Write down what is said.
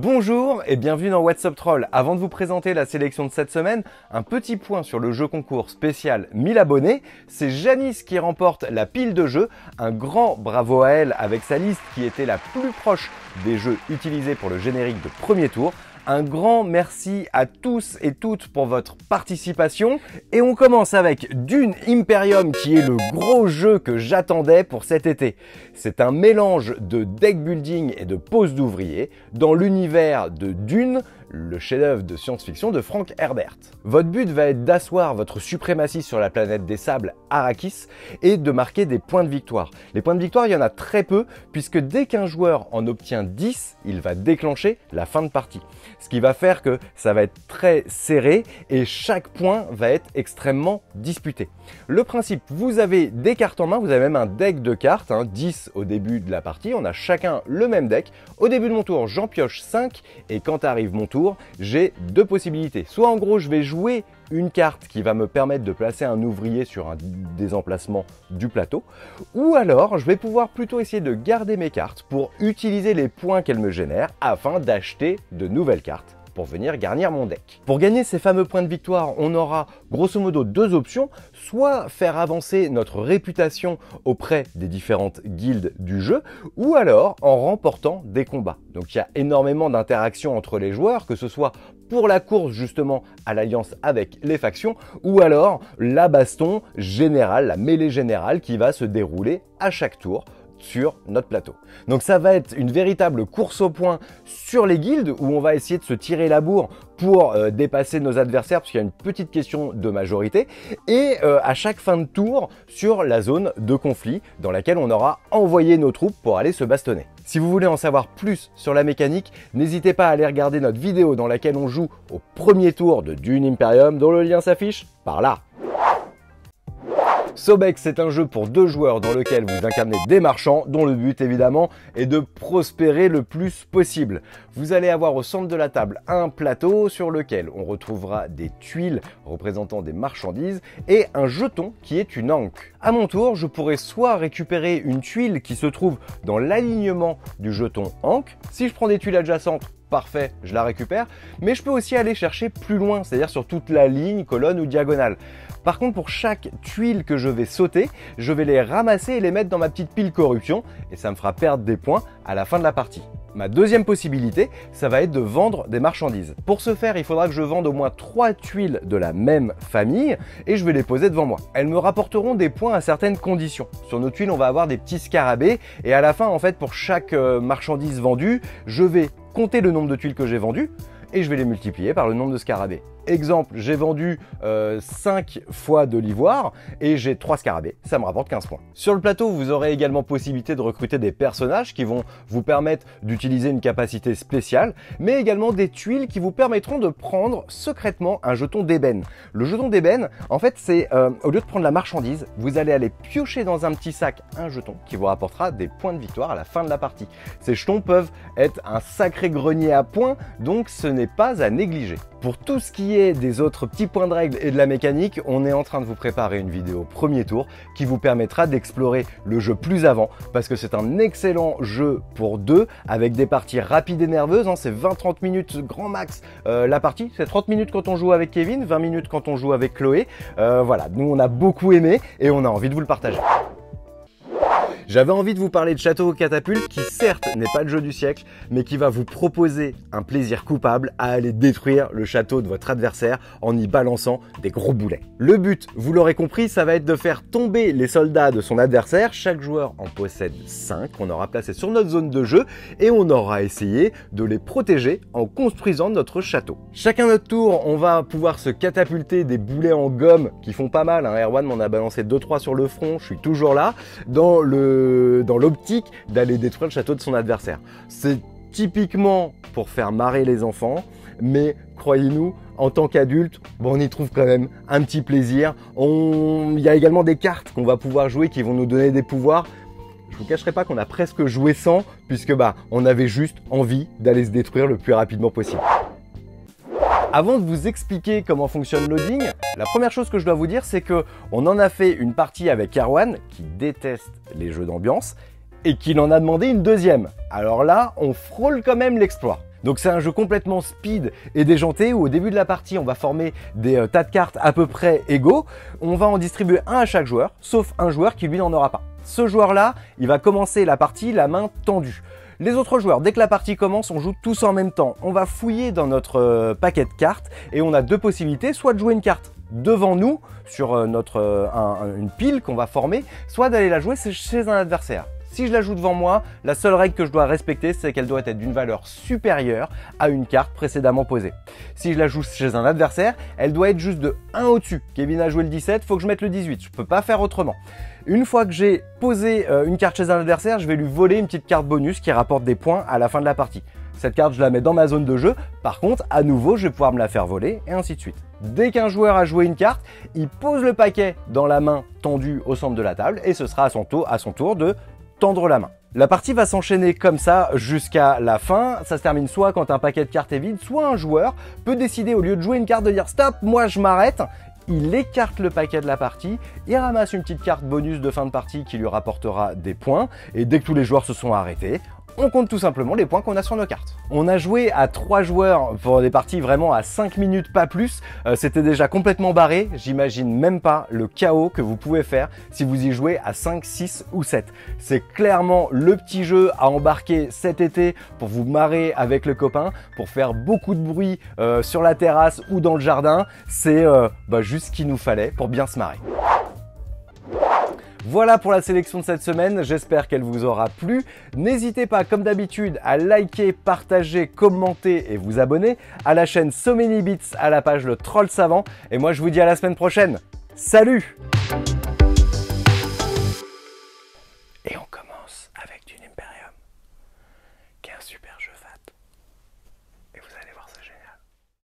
Bonjour et bienvenue dans What's Up Troll. Avant de vous présenter la sélection de cette semaine, un petit point sur le jeu concours spécial 1000 abonnés. C'est Janice qui remporte la pile de jeux. Un grand bravo à elle avec sa liste qui était la plus proche des jeux utilisés pour le générique de premier tour. Un grand merci à tous et toutes pour votre participation. Et on commence avec Dune Imperium qui est le gros jeu que j'attendais pour cet été. C'est un mélange de deck building et de pose d'ouvrier dans l'univers de Dune, le chef-d'œuvre de science-fiction de Frank Herbert. Votre but va être d'asseoir votre suprématie sur la planète des sables Arrakis et de marquer des points de victoire. Les points de victoire, il y en a très peu puisque dès qu'un joueur en obtient 10, il va déclencher la fin de partie. Ce qui va faire que ça va être très serré et chaque point va être extrêmement disputé. Le principe, vous avez des cartes en main, vous avez même un deck de cartes, 10 au début de la partie, on a chacun le même deck. Au début de mon tour, j'en pioche 5 et quand arrive mon tour, j'ai deux possibilités. Soit en gros, je vais jouer une carte qui va me permettre de placer un ouvrier sur un des emplacements du plateau, ou alors je vais pouvoir plutôt essayer de garder mes cartes pour utiliser les points qu'elles me génèrent afin d'acheter de nouvelles cartes pour venir garnir mon deck. Pour gagner ces fameux points de victoire, on aura grosso modo deux options, soit faire avancer notre réputation auprès des différentes guildes du jeu, ou alors en remportant des combats. Donc il y a énormément d'interactions entre les joueurs, que ce soit pour la course justement à l'alliance avec les factions, ou alors la baston générale, la mêlée générale qui va se dérouler à chaque tour sur notre plateau. Donc ça va être une véritable course au point sur les guildes où on va essayer de se tirer la bourre pour dépasser nos adversaires parce qu'il y a une petite question de majorité et à chaque fin de tour sur la zone de conflit dans laquelle on aura envoyé nos troupes pour aller se bastonner. Si vous voulez en savoir plus sur la mécanique, n'hésitez pas à aller regarder notre vidéo dans laquelle on joue au premier tour de Dune Imperium dont le lien s'affiche par là. Sobex, c'est un jeu pour deux joueurs dans lequel vous incarnez des marchands dont le but évidemment est de prospérer le plus possible. Vous allez avoir au centre de la table un plateau sur lequel on retrouvera des tuiles représentant des marchandises et un jeton qui est une ancre. À mon tour, je pourrais soit récupérer une tuile qui se trouve dans l'alignement du jeton ancre. Si je prends des tuiles adjacentes, parfait, je la récupère, mais je peux aussi aller chercher plus loin, c'est-à-dire sur toute la ligne, colonne ou diagonale. Par contre, pour chaque tuile que je vais sauter, je vais les ramasser et les mettre dans ma petite pile corruption et ça me fera perdre des points à la fin de la partie. Ma deuxième possibilité, ça va être de vendre des marchandises. Pour ce faire, il faudra que je vende au moins 3 tuiles de la même famille et je vais les poser devant moi. Elles me rapporteront des points à certaines conditions. Sur nos tuiles, on va avoir des petits scarabées et à la fin, en fait, pour chaque marchandise vendue, je vais compter le nombre de tuiles que j'ai vendues et je vais les multiplier par le nombre de scarabées. Exemple, j'ai vendu 5 fois de l'ivoire et j'ai 3 scarabées, ça me rapporte 15 points. Sur le plateau, vous aurez également possibilité de recruter des personnages qui vont vous permettre d'utiliser une capacité spéciale, mais également des tuiles qui vous permettront de prendre secrètement un jeton d'ébène. Le jeton d'ébène, en fait, c'est au lieu de prendre la marchandise, vous allez aller piocher dans un petit sac un jeton qui vous rapportera des points de victoire à la fin de la partie. Ces jetons peuvent être un sacré grenier à points, donc ce n'est pas à négliger. Pour tout ce qui est des autres petits points de règle et de la mécanique, on est en train de vous préparer une vidéo premier tour qui vous permettra d'explorer le jeu plus avant parce que c'est un excellent jeu pour deux avec des parties rapides et nerveuses, c'est 20-30 minutes grand max la partie, c'est 30 minutes quand on joue avec Kevin, 20 minutes quand on joue avec Chloé, voilà, nous on a beaucoup aimé et on a envie de vous le partager. J'avais envie de vous parler de Château aux catapultes qui certes n'est pas le jeu du siècle, mais qui va vous proposer un plaisir coupable à aller détruire le château de votre adversaire en y balançant des gros boulets. Le but, vous l'aurez compris, ça va être de faire tomber les soldats de son adversaire. Chaque joueur en possède 5 qu'on aura placés sur notre zone de jeu et on aura essayé de les protéger en construisant notre château. Chacun notre tour, on va pouvoir se catapulter des boulets en gomme qui font pas mal. Erwan m'en a balancé 2-3 sur le front, je suis toujours là, dans l'optique d'aller détruire le château de son adversaire. C'est typiquement pour faire marrer les enfants, mais croyez-nous, en tant qu'adulte, on y trouve quand même un petit plaisir. Il y a également des cartes qu'on va pouvoir jouer qui vont nous donner des pouvoirs. Je vous cacherai pas qu'on a presque joué sans, puisque on avait juste envie d'aller se détruire le plus rapidement possible. Avant de vous expliquer comment fonctionne Loading, la première chose que je dois vous dire, c'est que on en a fait une partie avec Erwan, qui déteste les jeux d'ambiance, et qu'il en a demandé une deuxième. Alors là, on frôle quand même l'exploit. Donc c'est un jeu complètement speed et déjanté où au début de la partie on va former des tas de cartes à peu près égaux. On va en distribuer un à chaque joueur, sauf un joueur qui lui n'en aura pas. Ce joueur-là, il va commencer la partie la main tendue. Les autres joueurs, dès que la partie commence, on joue tous en même temps. On va fouiller dans notre paquet de cartes et on a deux possibilités, soit de jouer une carte devant nous sur une pile qu'on va former, soit d'aller la jouer chez un adversaire. Si je la joue devant moi, la seule règle que je dois respecter, c'est qu'elle doit être d'une valeur supérieure à une carte précédemment posée. Si je la joue chez un adversaire, elle doit être juste de 1 au-dessus. Kevin a joué le 17, il faut que je mette le 18. Je ne peux pas faire autrement. Une fois que j'ai posé une carte chez un adversaire, je vais lui voler une petite carte bonus qui rapporte des points à la fin de la partie. Cette carte, je la mets dans ma zone de jeu. Par contre, à nouveau, je vais pouvoir me la faire voler et ainsi de suite. Dès qu'un joueur a joué une carte, il pose le paquet dans la main tendue au centre de la table et ce sera à son tour de tendre la main. La partie va s'enchaîner comme ça jusqu'à la fin. Ça se termine soit quand un paquet de cartes est vide, soit un joueur peut décider au lieu de jouer une carte de dire stop, moi je m'arrête. Il écarte le paquet de la partie, il ramasse une petite carte bonus de fin de partie qui lui rapportera des points et dès que tous les joueurs se sont arrêtés, on compte tout simplement les points qu'on a sur nos cartes. On a joué à 3 joueurs pour des parties vraiment à 5 minutes, pas plus. C'était déjà complètement barré. J'imagine même pas le chaos que vous pouvez faire si vous y jouez à 5, 6 ou 7. C'est clairement le petit jeu à embarquer cet été pour vous marrer avec le copain, pour faire beaucoup de bruit sur la terrasse ou dans le jardin. C'est juste ce qu'il nous fallait pour bien se marrer. Voilà pour la sélection de cette semaine, j'espère qu'elle vous aura plu. N'hésitez pas, comme d'habitude, à liker, partager, commenter et vous abonner à la chaîne So Many Bits, à la page Le Troll Savant. Et moi, je vous dis à la semaine prochaine. Salut! Et on commence avec Dune Imperium, qui est un super jeu.